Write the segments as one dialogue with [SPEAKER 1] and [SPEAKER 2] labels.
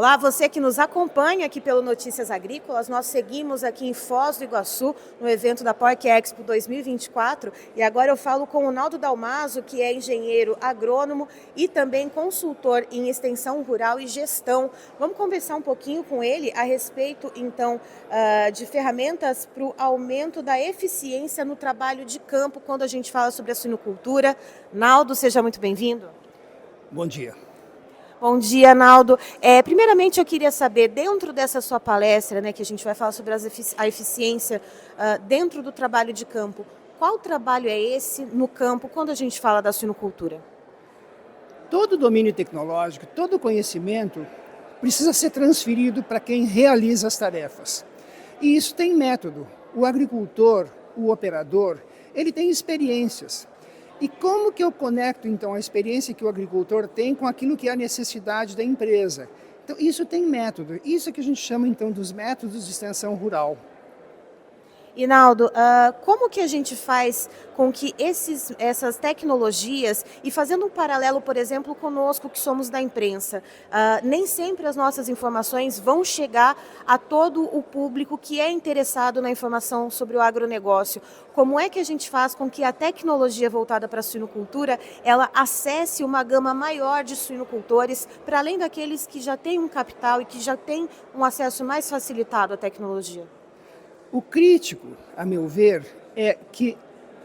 [SPEAKER 1] Olá, você que nos acompanha aqui pelo Notícias Agrícolas. Nós seguimos aqui em Foz do Iguaçu, no evento da Porc Expo 2024. E agora eu falo com o Naldo Dalmaso, que é engenheiro agrônomo e também consultor em extensão rural e gestão. Vamos conversar um pouquinho com ele a respeito, então, de ferramentas para o aumento da eficiência no trabalho de campo, quando a gente fala sobre a suinocultura. Naldo, seja muito bem-vindo.
[SPEAKER 2] Bom dia.
[SPEAKER 1] Bom dia, Naldo. Primeiramente, eu queria saber, dentro dessa sua palestra, né, que a gente vai falar sobre a eficiência dentro do trabalho de campo, qual trabalho é esse no campo quando a gente fala da suinocultura?
[SPEAKER 2] Todo domínio tecnológico, todo conhecimento precisa ser transferido para quem realiza as tarefas. E isso tem método. O agricultor, o operador, ele tem experiências. E como que eu conecto, então, a experiência que o agricultor tem com aquilo que é a necessidade da empresa? Então, isso tem método. Isso é que a gente chama, então, dos métodos de extensão rural.
[SPEAKER 1] E, Naldo, como que a gente faz com que essas tecnologias, e fazendo um paralelo, por exemplo, conosco que somos da imprensa, nem sempre as nossas informações vão chegar a todo o público que é interessado na informação sobre o agronegócio. Como é que a gente faz com que a tecnologia voltada para a suinocultura, ela acesse uma gama maior de suinocultores, para além daqueles que já têm um capital e que já têm um acesso mais facilitado à tecnologia?
[SPEAKER 2] O crítico, a meu ver, é que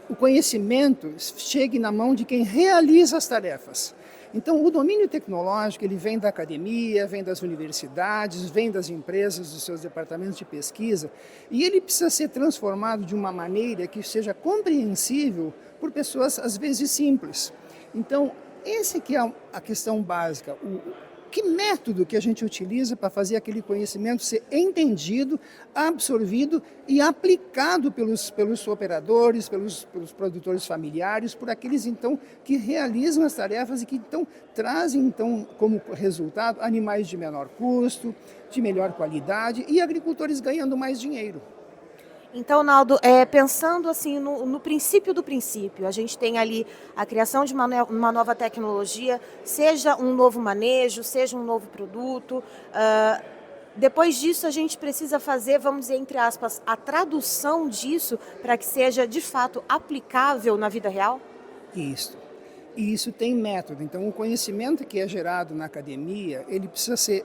[SPEAKER 2] o conhecimento chegue na mão de quem realiza as tarefas. Então, o domínio tecnológico ele vem da academia, vem das universidades, vem das empresas, dos seus departamentos de pesquisa, e ele precisa ser transformado de uma maneira que seja compreensível por pessoas, às vezes, simples. Então, essa que é a questão básica. Que método que a gente utiliza para fazer aquele conhecimento ser entendido, absorvido e aplicado pelos operadores, pelos produtores familiares, por aqueles então que realizam as tarefas e que então trazem então como resultado animais de menor custo, de melhor qualidade e agricultores ganhando mais dinheiro.
[SPEAKER 1] Então, Naldo, pensando assim no princípio do princípio, a gente tem ali a criação de uma nova tecnologia, seja um novo manejo, seja um novo produto. Depois disso, a gente precisa fazer, vamos dizer, entre aspas, a tradução disso para que seja, de fato, aplicável na vida real?
[SPEAKER 2] Isso. E isso tem método. Então, o conhecimento que é gerado na academia, ele precisa ser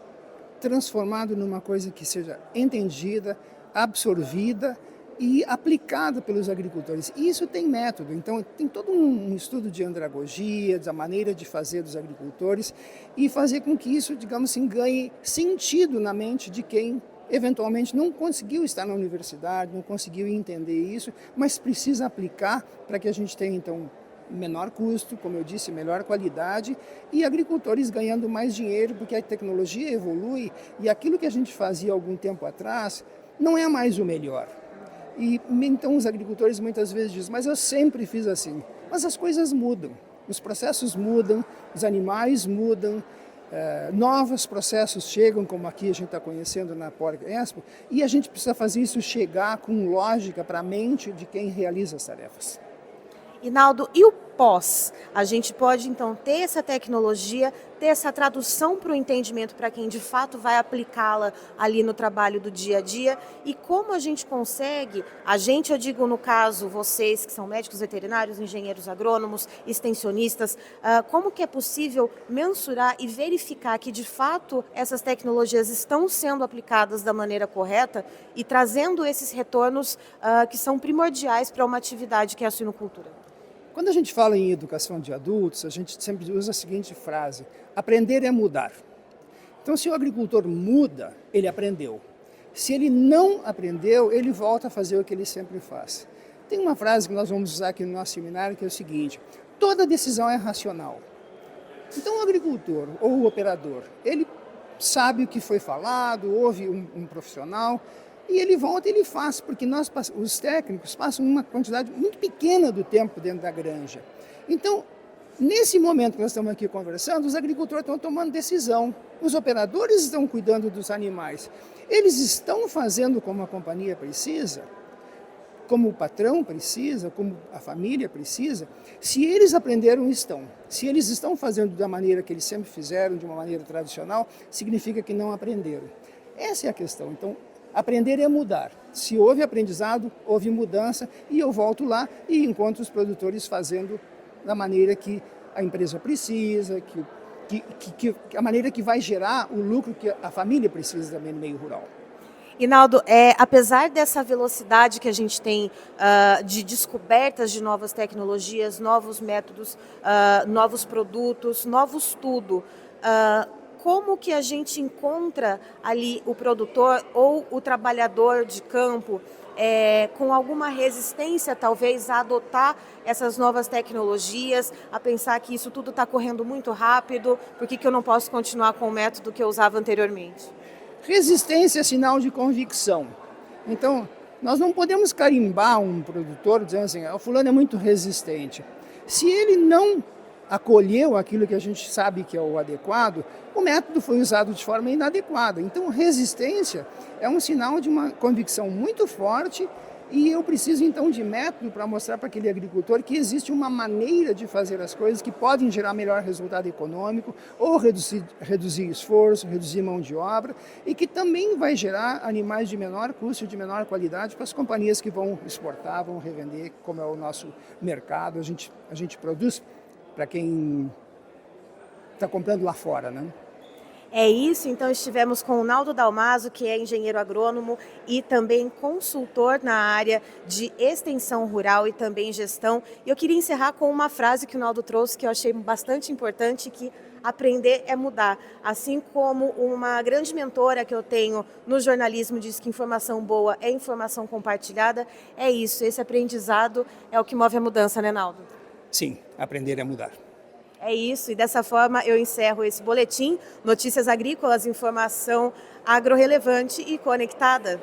[SPEAKER 2] transformado numa coisa que seja entendida, absorvida e aplicada pelos agricultores. E isso tem método, então tem todo um estudo de andragogia, da maneira de fazer dos agricultores e fazer com que isso, digamos assim, ganhe sentido na mente de quem eventualmente não conseguiu estar na universidade, não conseguiu entender isso, mas precisa aplicar para que a gente tenha, então, menor custo, como eu disse, melhor qualidade e agricultores ganhando mais dinheiro, porque a tecnologia evolui e aquilo que a gente fazia algum tempo atrás não é mais o melhor. E então os agricultores muitas vezes dizem, mas eu sempre fiz assim. Mas as coisas mudam, os processos mudam, os animais mudam, novos processos chegam, como aqui a gente está conhecendo na Porc Expo, e a gente precisa fazer isso chegar com lógica para a mente de quem realiza as tarefas.
[SPEAKER 1] Naldo, e o pós? A gente pode, então, ter essa tecnologia, ter essa tradução para o entendimento para quem, de fato, vai aplicá-la ali no trabalho do dia a dia. E como a gente consegue, eu digo no caso, vocês que são médicos veterinários, engenheiros agrônomos, extensionistas, como que é possível mensurar e verificar que, de fato, essas tecnologias estão sendo aplicadas da maneira correta e trazendo esses retornos que são primordiais para uma atividade que é a suinocultura?
[SPEAKER 2] Quando a gente fala em educação de adultos, a gente sempre usa a seguinte frase: aprender é mudar. Então, se o agricultor muda, ele aprendeu. Se ele não aprendeu, ele volta a fazer o que ele sempre faz. Tem uma frase que nós vamos usar aqui no nosso seminário que é o seguinte: toda decisão é racional. Então, o agricultor ou o operador, ele sabe o que foi falado, ouve um profissional, e ele volta e ele faz, porque os técnicos passam uma quantidade muito pequena do tempo dentro da granja. Então, nesse momento que nós estamos aqui conversando, os agricultores estão tomando decisão, os operadores estão cuidando dos animais. Eles estão fazendo como a companhia precisa? como o patrão precisa, como a família precisa, se eles aprenderam, estão. Se eles estão fazendo da maneira que eles sempre fizeram, de uma maneira tradicional, significa que não aprenderam. Essa é a questão. Então, aprender é mudar. Se houve aprendizado, houve mudança, e eu volto lá e encontro os produtores fazendo da maneira que a empresa precisa, a maneira que vai gerar o lucro que a família precisa também no meio rural.
[SPEAKER 1] Inaldo, apesar dessa velocidade que a gente tem de descobertas de novas tecnologias, novos métodos, novos produtos, novos tudo, como que a gente encontra ali o produtor ou o trabalhador de campo com alguma resistência, talvez, a adotar essas novas tecnologias, a pensar que isso tudo está correndo muito rápido, por que eu não posso continuar com o método que eu usava anteriormente?
[SPEAKER 2] Resistência é sinal de convicção. Então, nós não podemos carimbar um produtor dizendo assim, o fulano é muito resistente. Se ele não acolheu aquilo que a gente sabe que é o adequado, o método foi usado de forma inadequada. Então, resistência é um sinal de uma convicção muito forte e eu preciso, então, de método para mostrar para aquele agricultor que existe uma maneira de fazer as coisas que podem gerar melhor resultado econômico ou reduzir esforço, reduzir mão de obra e que também vai gerar animais de menor custo e de menor qualidade para as companhias que vão exportar, vão revender, como é o nosso mercado. A gente produz para quem está comprando lá fora, né?
[SPEAKER 1] É isso, então estivemos com o Naldo Dalmaso, que é engenheiro agrônomo e também consultor na área de extensão rural e também gestão. E eu queria encerrar com uma frase que o Naldo trouxe, que eu achei bastante importante, que aprender é mudar. Assim como uma grande mentora que eu tenho no jornalismo diz que informação boa é informação compartilhada, é isso, esse aprendizado é o que move a mudança, né, Naldo?
[SPEAKER 2] Sim, aprender é mudar.
[SPEAKER 1] É isso, e dessa forma eu encerro esse boletim, Notícias Agrícolas, informação agro-relevante e conectada.